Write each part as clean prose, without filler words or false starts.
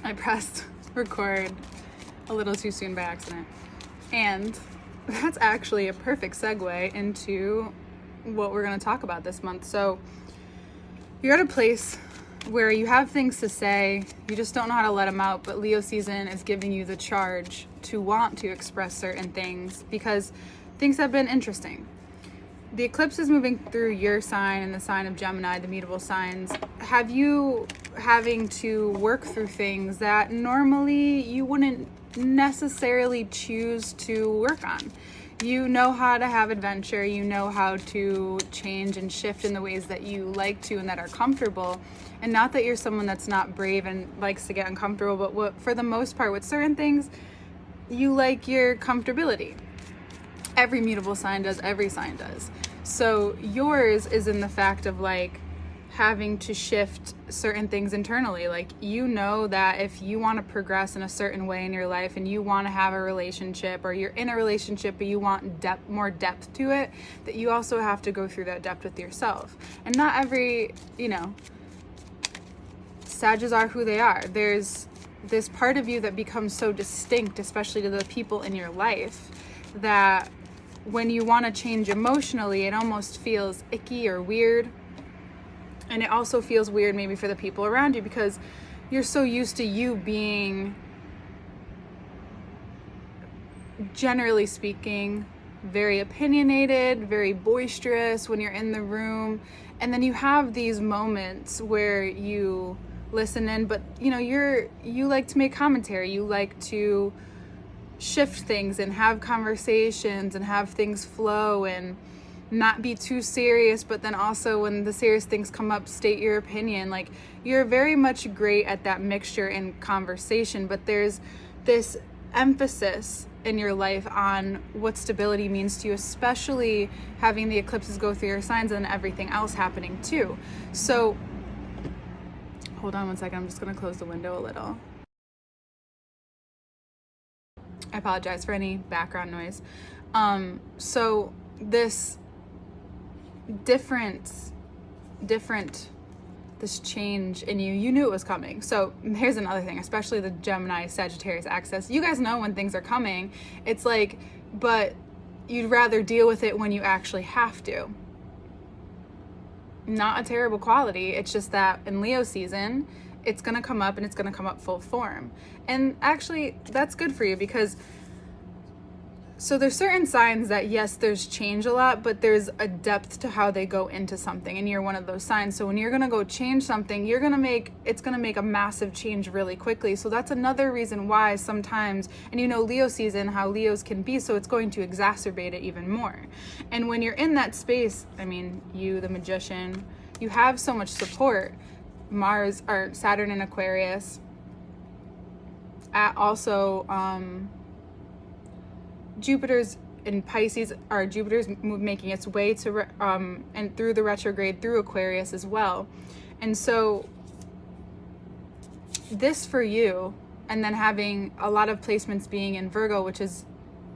I pressed record a little too soon by accident. And that's actually a perfect segue into what we're going to talk about this month. So you're at a place where you have things to say, you just don't know how to let them out, but Leo season is giving you the charge to want to express certain things because things have been interesting. The eclipse is moving through your sign and the sign of Gemini, the mutable signs. Have you having to work through things that normally you wouldn't necessarily choose to work on? You know how to have adventure, you know how to change and shift in the ways that you like to and that are comfortable. And not that you're someone that's not brave and likes to get uncomfortable, but for the most part with certain things, you like your comfortability. Every mutable sign does, every sign does. So yours is in the fact of like having to shift certain things internally. Like, you know that if you want to progress in a certain way in your life and you want to have a relationship, or you're in a relationship but you want more depth to it, that you also have to go through that depth with yourself. And not every, Sages are who they are. There's this part of you that becomes so distinct, especially to the people in your life, that when you want to change emotionally, it almost feels icky or weird. And it also feels weird maybe for the people around you because you're so used to you being, generally speaking, very opinionated, very boisterous when you're in the room. And then you have these moments where you listen in, but you like to make commentary. You like to shift things and have conversations and have things flow and not be too serious, but then also when the serious things come up, state your opinion. Like, you're very much great at that mixture in conversation, but there's this emphasis in your life on what stability means to you, especially having the eclipses go through your signs and everything else happening too. So hold on one second, I'm just going to close the window a little. I apologize for any background noise. So this this change in you knew it was coming. So here's another thing, especially the Gemini Sagittarius axis. You guys know when things are coming. It's like, but you'd rather deal with it when you actually have to. Not a terrible quality. It's just that in Leo season, it's going to come up and it's going to come up full form. And actually, that's good for you because so there's certain signs that, yes, there's change a lot, but there's a depth to how they go into something. And you're one of those signs. So when you're going to go change something, it's going to make a massive change really quickly. So that's another reason why sometimes, and Leo season, how Leos can be, so it's going to exacerbate it even more. And when you're in that space, you, the magician, you have so much support. Mars or Saturn in Aquarius, Jupiter's in Pisces, or Jupiter's making its way to and through the retrograde through Aquarius as well. And so this for you, and then having a lot of placements being in Virgo, which is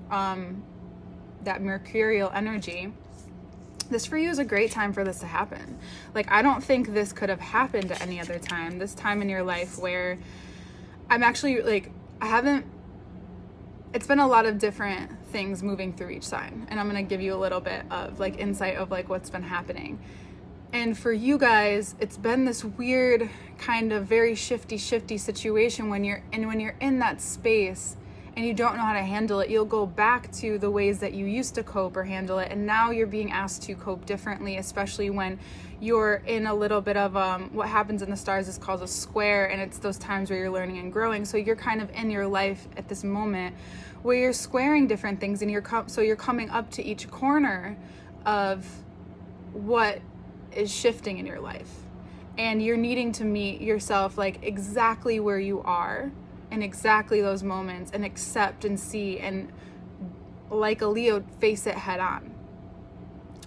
that mercurial energy, this for you is a great time for this to happen. Like, I don't think this could have happened at any other time. This time in your life where I'm actually like, it's been a lot of different things moving through each sign. And I'm going to give you a little bit of like insight of like what's been happening. And for you guys, it's been this weird kind of very shifty situation when you're in that space and you don't know how to handle it. You'll go back to the ways that you used to cope or handle it. And now you're being asked to cope differently, especially when you're in a little bit of what happens in the stars is called a square. And it's those times where you're learning and growing. So you're kind of in your life at this moment where you're squaring different things, and you're coming up to each corner of what is shifting in your life. And you're needing to meet yourself like exactly where you are in exactly those moments, and accept and see, and like a Leo, face it head on.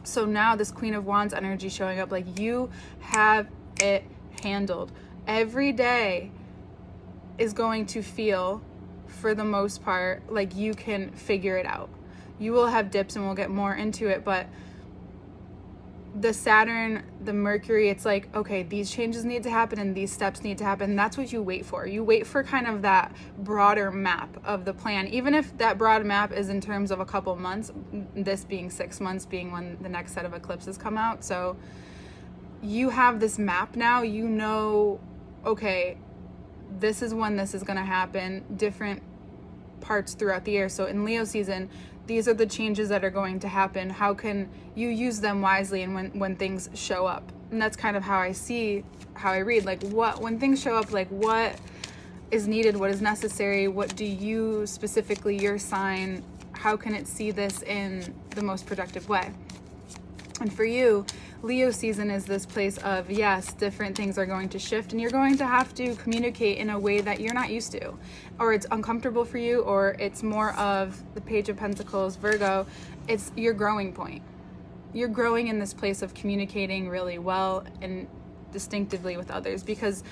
So now this Queen of Wands energy showing up, like you have it handled. Every day is going to feel, for the most part, like you can figure it out. You will have dips and we'll get more into it, but the Saturn, the Mercury, it's like, okay, these changes need to happen and these steps need to happen. That's what you wait for. You wait for kind of that broader map of the plan, even if that broad map is in terms of a couple months, this being 6 months, being when the next set of eclipses come out. So you have this map now, you know, okay, this is when this is going to happen, different parts throughout the year. So in Leo season, these are the changes that are going to happen. How can you use them wisely and when things show up? And that's kind of how I read, like when things show up, like what is needed, what is necessary, what do you specifically, your sign, how can it see this in the most productive way? And for you, Leo season is this place of, yes, different things are going to shift and you're going to have to communicate in a way that you're not used to, or it's uncomfortable for you, or it's more of the Page of Pentacles, Virgo, it's your growing point. You're growing in this place of communicating really well and distinctively with others, because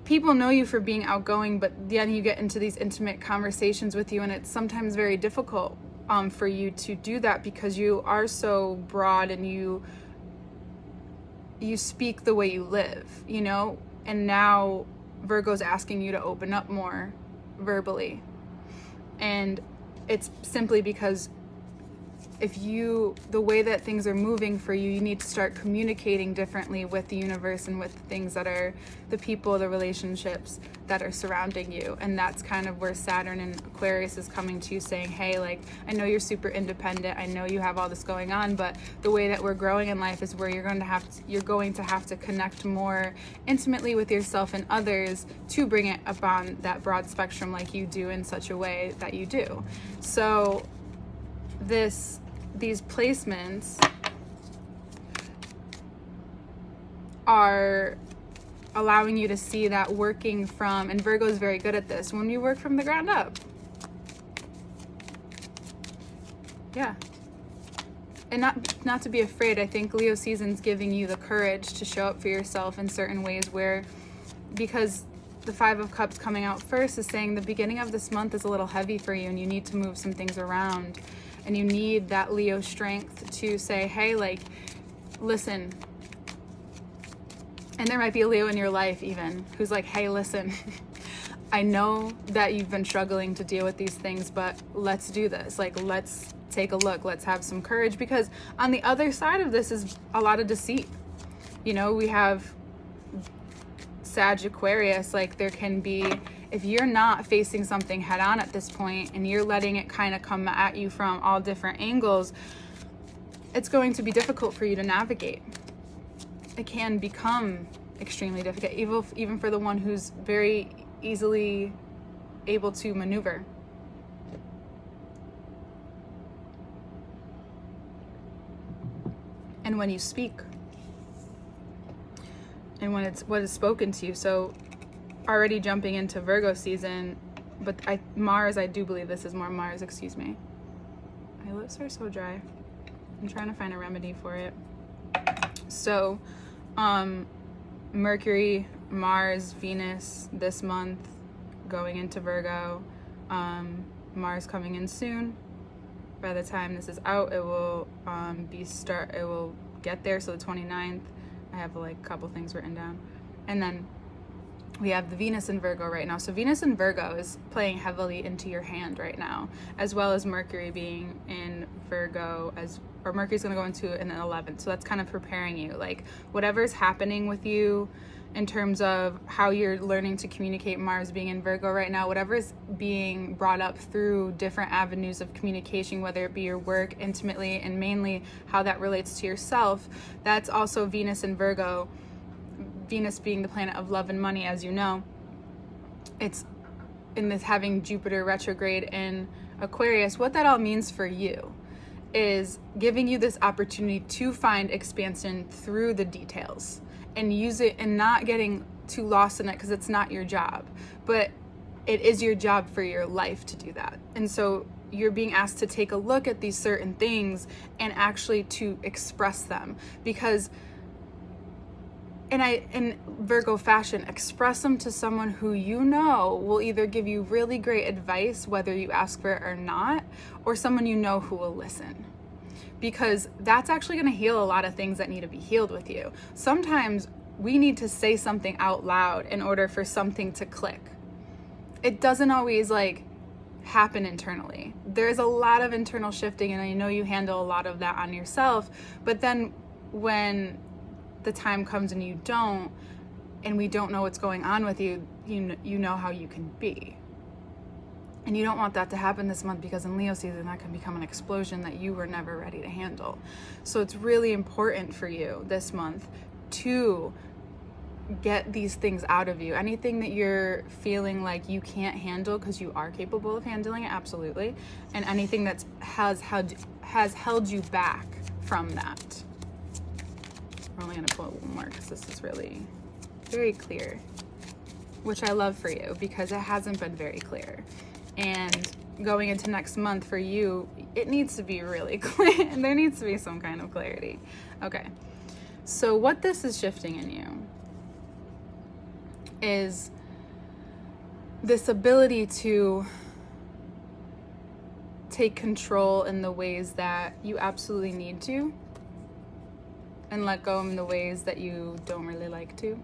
people know you for being outgoing, but then you get into these intimate conversations with you and it's sometimes very difficult for you to do that because you are so broad and you speak the way you live, you know? And now Virgo's asking you to open up more verbally. And it's simply because the way that things are moving for you, you need to start communicating differently with the universe and with the things that are the people, the relationships that are surrounding you. And that's kind of where Saturn and Aquarius is coming to you, saying, hey, like, I know you're super independent, I know you have all this going on, but the way that we're growing in life is where you're going to have to connect more intimately with yourself and others to bring it upon that broad spectrum like you do in such a way that you do. So these placements are allowing you to see that working from, and Virgo is very good at this, when you work from the ground up. Yeah. And not to be afraid. I think Leo season's giving you the courage to show up for yourself in certain ways where, because the Five of Cups coming out first is saying the beginning of this month is a little heavy for you and you need to move some things around. And you need that Leo strength to say, hey, like, listen. And there might be a Leo in your life even who's like, hey, listen, I know that you've been struggling to deal with these things, but let's do this. Like, let's take a look. Let's have some courage, because on the other side of this is a lot of deceit. You know, we have Sag Aquarius, like there can be, if you're not facing something head on at this point and you're letting it kind of come at you from all different angles, it's going to be difficult for you to navigate. It can become extremely difficult, even for the one who's very easily able to maneuver. And when you speak, and when it's what is spoken to you. So already jumping into Virgo season, but Mars, I do believe this is more Mars, excuse me. My lips are so dry. I'm trying to find a remedy for it. So, Mercury, Mars, Venus this month going into Virgo. Mars coming in soon. By the time this is out, it will it will get there, so the 29th. I have like a couple things written down. And then we have the Venus in Virgo right now. So Venus in Virgo is playing heavily into your hand right now, as well as Mercury being in Virgo, or Mercury's going to go into an 11th. So that's kind of preparing you, like whatever's happening with you in terms of how you're learning to communicate, Mars being in Virgo right now, whatever's being brought up through different avenues of communication, whether it be your work intimately and mainly how that relates to yourself, that's also Venus in Virgo. Venus being the planet of love and money, as you know. It's in this having Jupiter retrograde in Aquarius. What that all means for you is giving you this opportunity to find expansion through the details and use it, and not getting too lost in it, because it's not your job, but it is your job for your life to do that. And so you're being asked to take a look at these certain things and actually to express them, because in Virgo fashion, express them to someone who you know will either give you really great advice, whether you ask for it or not, or someone you know who will listen. because that's actually going to heal a lot of things that need to be healed with you. Sometimes we need to say something out loud in order for something to click. It doesn't always like happen internally. There's a lot of internal shifting, and I know you handle a lot of that on yourself, but then when the time comes and you don't, and we don't know what's going on with you, you know how you can be. And you don't want that to happen this month, because in Leo season, that can become an explosion that you were never ready to handle. So it's really important for you this month to get these things out of you. Anything that you're feeling like you can't handle, because you are capable of handling it, absolutely. And anything that has held you back from that. We're only going to pull one more because this is really very clear, which I love for you because it hasn't been very clear. And going into next month for you, it needs to be really clear, and there needs to be some kind of clarity. Okay, so what this is shifting in you is this ability to take control in the ways that you absolutely need to, and let go in the ways that you don't really like to.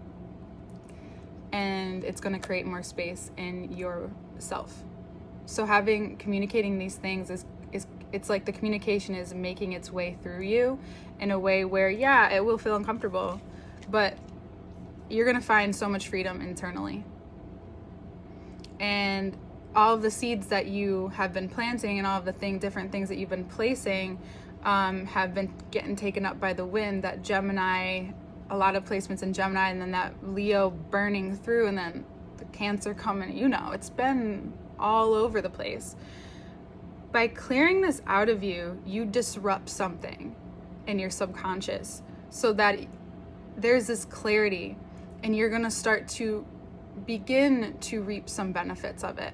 And it's going to create more space in yourself. So communicating these things is it's like the communication is making its way through you in a way where, yeah, it will feel uncomfortable, but you're going to find so much freedom internally. And all of the seeds that you have been planting and all of the different things that you've been placing have been getting taken up by the wind. That Gemini, a lot of placements in Gemini, and then that Leo burning through, and then the Cancer coming, it's been all over the place. By clearing this out of you, you disrupt something in your subconscious so that there's this clarity, and you're going to start to begin to reap some benefits of it.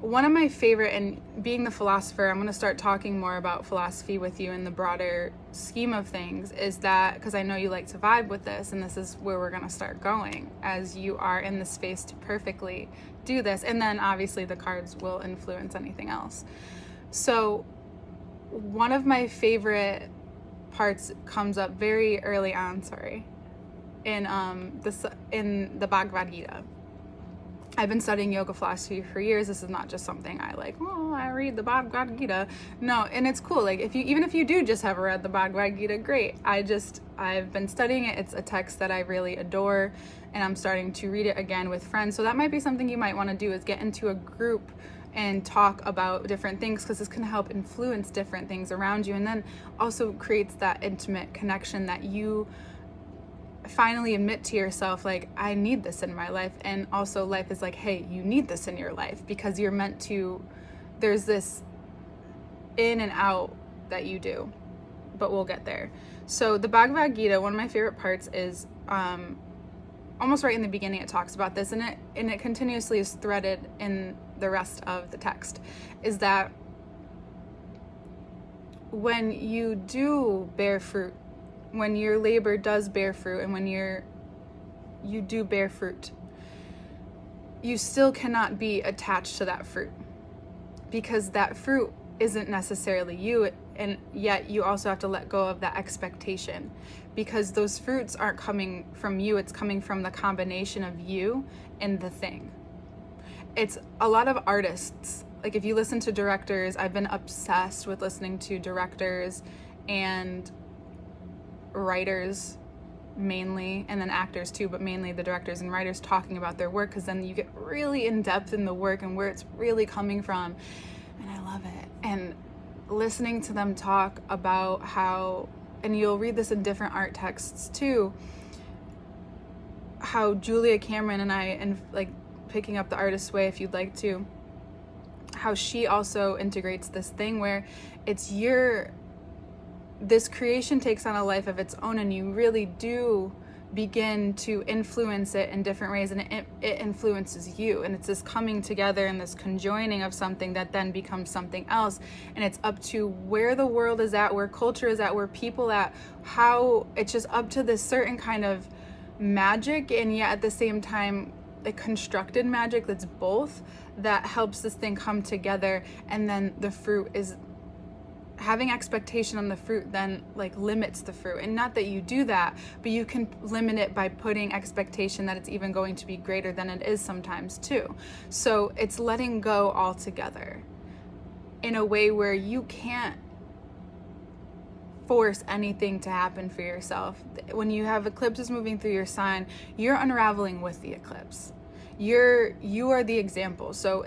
One of my favorite, and being the philosopher, I'm going to start talking more about philosophy with you in the broader scheme of things, is that because I know you like to vibe with this, and this is where we're going to start going as you are in the space to perfectly do this. And then obviously the cards will influence anything else. So one of my favorite parts comes up very early on, in the Bhagavad Gita. I've been studying yoga philosophy for years. This is not just something I I read the Bhagavad Gita. No, and it's cool. Like even if you do just have read the Bhagavad Gita, great. I've been studying it. It's a text that I really adore, and I'm starting to read it again with friends. So that might be something you might want to do, is get into a group and talk about different things, because this can help influence different things around you, and then also creates that intimate connection that you finally admit to yourself, like, I need this in my life. And also life is like, hey, you need this in your life, because you're meant to, there's this in and out that you do, but we'll get there. So the Bhagavad Gita, one of my favorite parts is almost right in the beginning, it talks about this, and it continuously is threaded in the rest of the text, is that when you do bear fruit, when your labor does bear fruit, and when you do bear fruit, you still cannot be attached to that fruit, because that fruit isn't necessarily you, and yet you also have to let go of that expectation, because those fruits aren't coming from you, it's coming from the combination of you and the thing. It's a lot of artists, like if you listen to directors, I've been obsessed with listening to directors and writers mainly, and then actors too, but mainly the directors and writers talking about their work, because then you get really in depth in the work and where it's really coming from, and I love it. And listening to them talk about how, and you'll read this in different art texts too, how Julia Cameron and I, and like picking up The Artist's Way if you'd like to, how she also integrates this thing where it's this creation takes on a life of its own, and you really do begin to influence it in different ways, and it influences you, and it's this coming together and this conjoining of something that then becomes something else. And it's up to where the world is at, where culture is at, where people at, how it's just up to this certain kind of magic, and yet at the same time a constructed magic that's both, that helps this thing come together, and then the fruit is having expectation on the fruit then like limits the fruit. And not that you do that, but you can limit it by putting expectation that it's even going to be greater than it is sometimes too. So it's letting go altogether in a way where you can't force anything to happen for yourself. When you have eclipses moving through your sign, you're unraveling with the eclipse. You are the example. So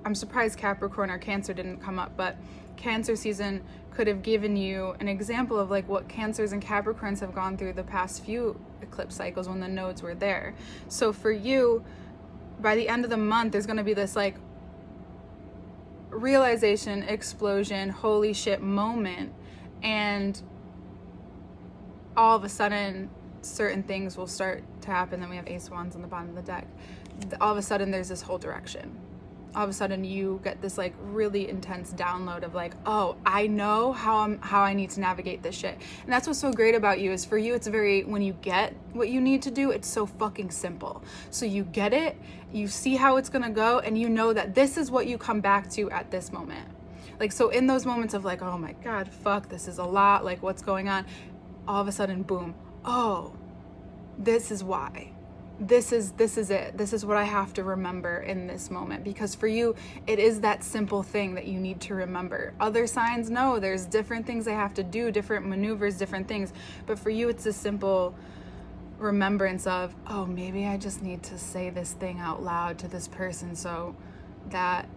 I'm surprised Capricorn or Cancer didn't come up, but Cancer season could have given you an example of like what Cancers and Capricorns have gone through the past few eclipse cycles when the nodes were there. So for you, by the end of the month, there's going to be this like realization, explosion, holy shit moment, and all of a sudden certain things will start to happen. Then we have Ace of Wands on the bottom of the deck. All of a sudden there's this whole direction. All of a sudden you get this like really intense download of like, oh, I know how I need to navigate this shit. And that's what's so great about you, is for you it's very, when you get what you need to do, it's so fucking simple. So you get it, you see how it's gonna go, and you know that this is what you come back to at this moment. Like, so in those moments of like, oh my God, fuck, this is a lot, like what's going on? All of a sudden, boom, oh, this is why. This is it. This is what I have to remember in this moment. Because for you, it is that simple thing that you need to remember. Other signs, no, there's different things they have to do, different maneuvers, different things. But for you, it's a simple remembrance of, oh, maybe I just need to say this thing out loud to this person so that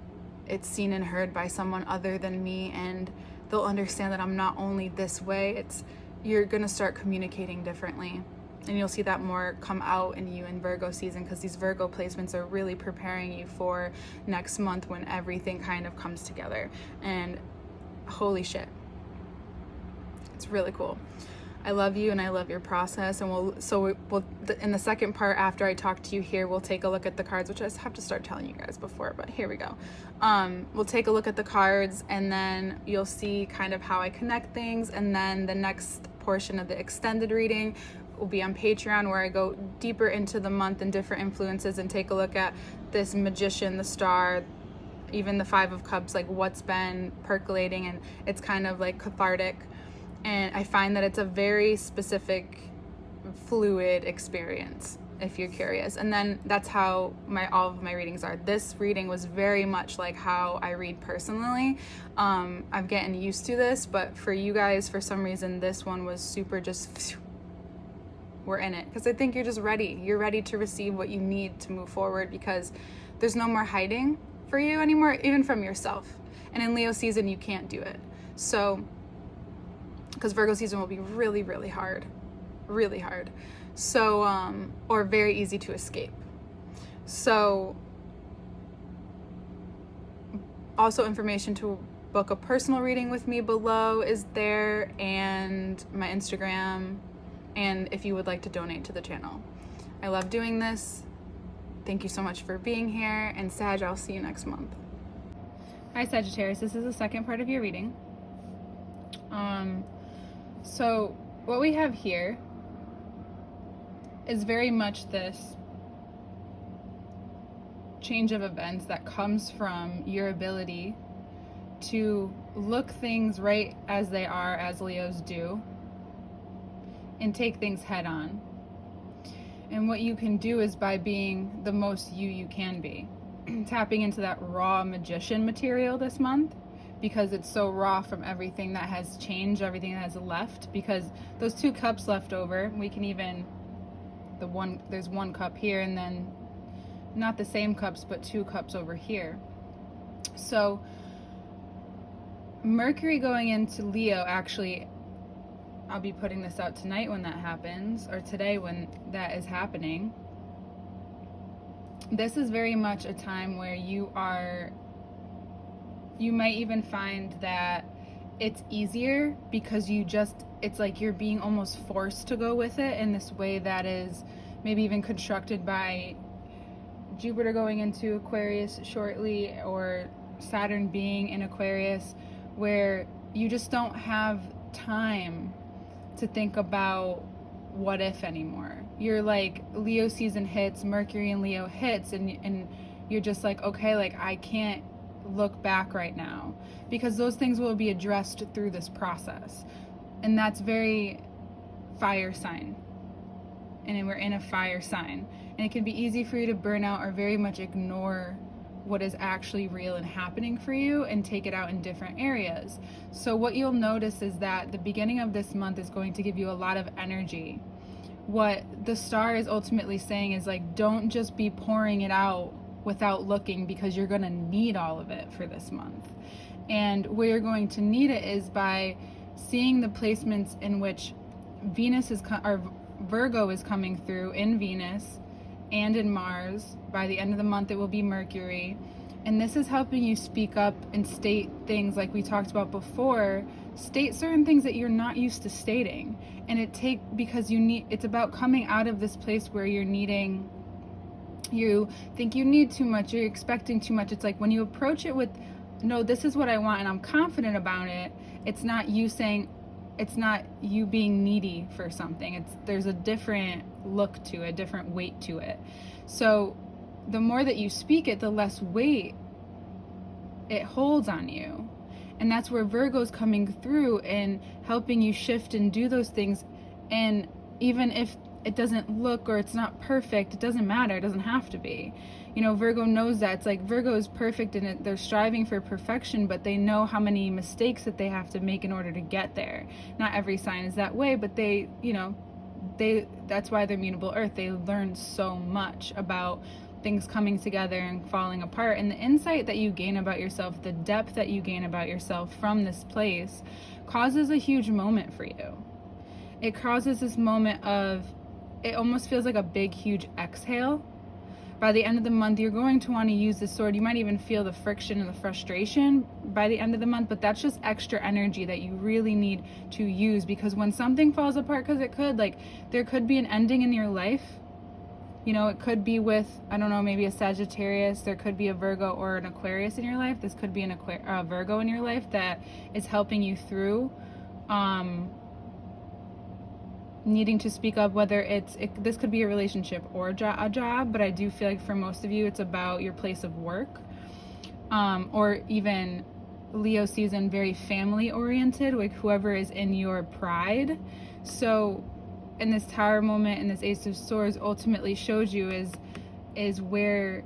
it's seen and heard by someone other than me, and they'll understand that I'm not only this way. You're gonna start communicating differently. And you'll see that more come out in you in Virgo season, because these Virgo placements are really preparing you for next month when everything kind of comes together. And holy shit, it's really cool. I love you and I love your process. And we'll in the second part, after I talk to you here, we'll take a look at the cards, which I have to start telling you guys before, but here we go. We'll take a look at the cards, and then you'll see kind of how I connect things. And then the next portion of the extended reading will be on Patreon, where I go deeper into the month and different influences and take a look at this Magician, the Star, even the Five of Cups, like what's been percolating, and it's kind of like cathartic. And I find that it's a very specific, fluid experience, if you're curious. And then that's how all of my readings are. This reading was very much like how I read personally. I'm getting used to this, but for you guys, for some reason, this one was super just, we're in it. Because I think you're just ready. You're ready to receive what you need to move forward, because there's no more hiding for you anymore, even from yourself. And in Leo season, you can't do it. So, because Virgo season will be really, really hard. Really hard. So, or very easy to escape. So, also information to book a personal reading with me below is there, and my Instagram, and if you would like to donate to the channel. I love doing this. Thank you so much for being here, and Sag, I'll see you next month. Hi Sagittarius, this is the second part of your reading. So what we have here is very much this change of events that comes from your ability to look things right as they are, as Leos do, and take things head on. And what you can do is by being the most you can be. Tapping into that raw magician material this month, because it's so raw from everything that has changed, everything that has left, because those two cups left over, we can even, there's one cup here, and then not the same cups, but two cups over here. So Mercury going into Leo, actually, I'll be putting this out tonight when that happens, or today when that is happening. This is very much a time where you might even find that it's easier, because it's like you're being almost forced to go with it in this way that is maybe even constructed by Jupiter going into Aquarius shortly, or Saturn being in Aquarius, where you just don't have time to think about what if anymore. You're like, Leo season hits, Mercury and Leo hits, and you're just like, okay, like I can't look back right now, because those things will be addressed through this process. And that's very fire sign. And we're in a fire sign. And it can be easy for you to burn out or very much ignore what is actually real and happening for you and take it out in different areas. So what you'll notice is that the beginning of this month is going to give you a lot of energy. What the star is ultimately saying is like, don't just be pouring it out without looking, because you're going to need all of it for this month. And where you're going to need it is by seeing the placements in which Venus is or Virgo is coming through in Venus and in Mars. By the end of the month, it will be Mercury. And this is helping you speak up and state things like we talked about before. State certain things that you're not used to stating. And because it's about coming out of this place where you think you need too much, you're expecting too much. It's like when you approach it with, no, this is what I want and I'm confident about it. It's not you being needy for something. There's a different look to it, a different weight to it. So the more that you speak it, the less weight it holds on you. And that's where Virgo's coming through and helping you shift and do those things. And even if it doesn't look or it's not perfect, it doesn't matter. It doesn't have to be. Virgo knows that. It's like Virgo is perfect and they're striving for perfection, but they know how many mistakes that they have to make in order to get there. Not every sign is that way, but that's why they're mutable earth. They learn so much about things coming together and falling apart. And the insight that you gain about yourself, the depth that you gain about yourself from this place causes a huge moment for you. It causes this moment of, it almost feels like a big, huge exhale. By the end of the month, you're going to want to use the sword. You might even feel the friction and the frustration by the end of the month, but that's just extra energy that you really need to use, because when something falls apart, because it could, there could be an ending in your life. It could be with, I don't know, maybe a Sagittarius. There could be a Virgo or an Aquarius in your life. This could be a Virgo in your life that is helping you through needing to speak up, whether this could be a relationship or a job, but I do feel like for most of you, it's about your place of work, or even Leo season, very family oriented, like whoever is in your pride. So in this Tower moment and this Ace of Swords ultimately shows you is where,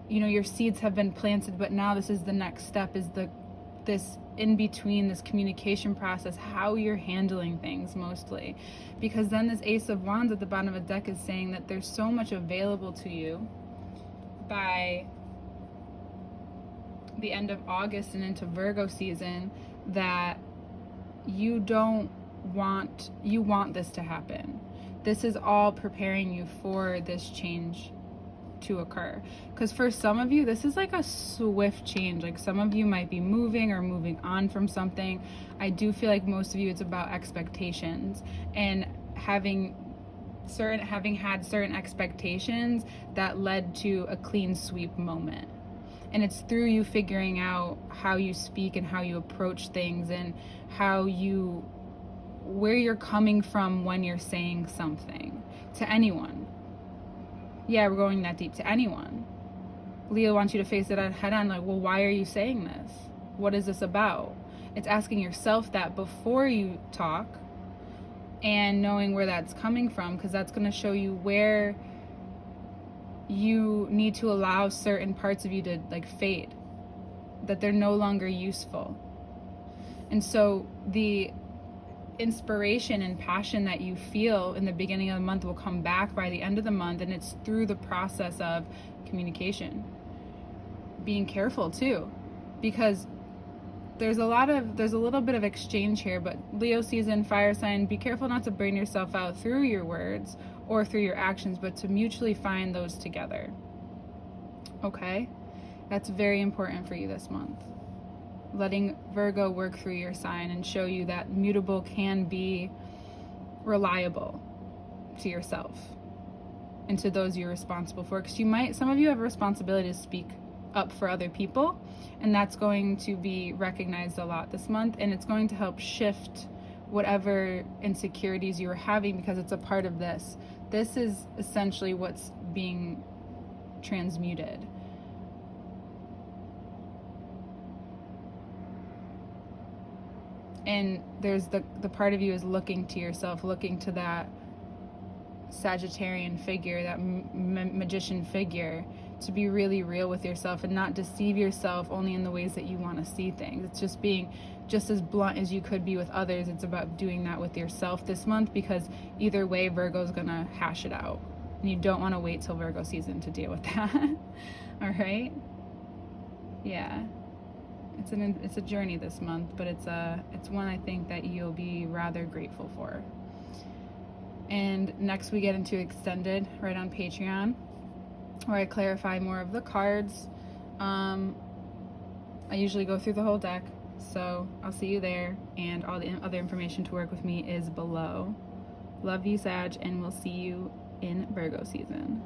your seeds have been planted, but now this is the next step, is this in between, this communication process, how you're handling things mostly. Because then this Ace of Wands at the bottom of the deck is saying that there's so much available to you by the end of August and into Virgo season that you want this to happen. This is all preparing you for this change to occur. Because for some of you, this is like a swift change. Like some of you might be moving or moving on from something. I do feel like most of you, it's about expectations and having had certain expectations that led to a clean sweep moment. And it's through you figuring out how you speak and how you approach things and where you're coming from when you're saying something to anyone. Yeah, we're going that deep, to anyone. Leo wants you to face it head on, like, well, why are you saying this? What is this about? It's asking yourself that before you talk and knowing where that's coming from, because that's going to show you where you need to allow certain parts of you to fade, that they're no longer useful. And so the inspiration and passion that you feel in the beginning of the month will come back by the end of the month, and it's through the process of communication. Being careful too, because there's a little bit of exchange here, but Leo season, fire sign, be careful not to burn yourself out through your words or through your actions, but to mutually find those together. Okay? That's very important for you this month. Letting Virgo work through your sign and show you that mutable can be reliable to yourself and to those you're responsible for. Because some of you have a responsibility to speak up for other people, and that's going to be recognized a lot this month, and it's going to help shift whatever insecurities you were having, because it's a part of this. This is essentially what's being transmuted. And there's the part of you is looking to yourself, looking to that Sagittarian figure, that magician figure, to be really real with yourself and not deceive yourself only in the ways that you want to see things. It's just being just as blunt as you could be with others. It's about doing that with yourself this month, because either way, Virgo's gonna hash it out. And you don't want to wait till Virgo season to deal with that. All right? Yeah. It's a journey this month, but it's one I think that you'll be rather grateful for. And next we get into extended right on Patreon, where I clarify more of the cards. I usually go through the whole deck, so I'll see you there, and all the other information to work with me is below. Love you, Sag, and we'll see you in Virgo season.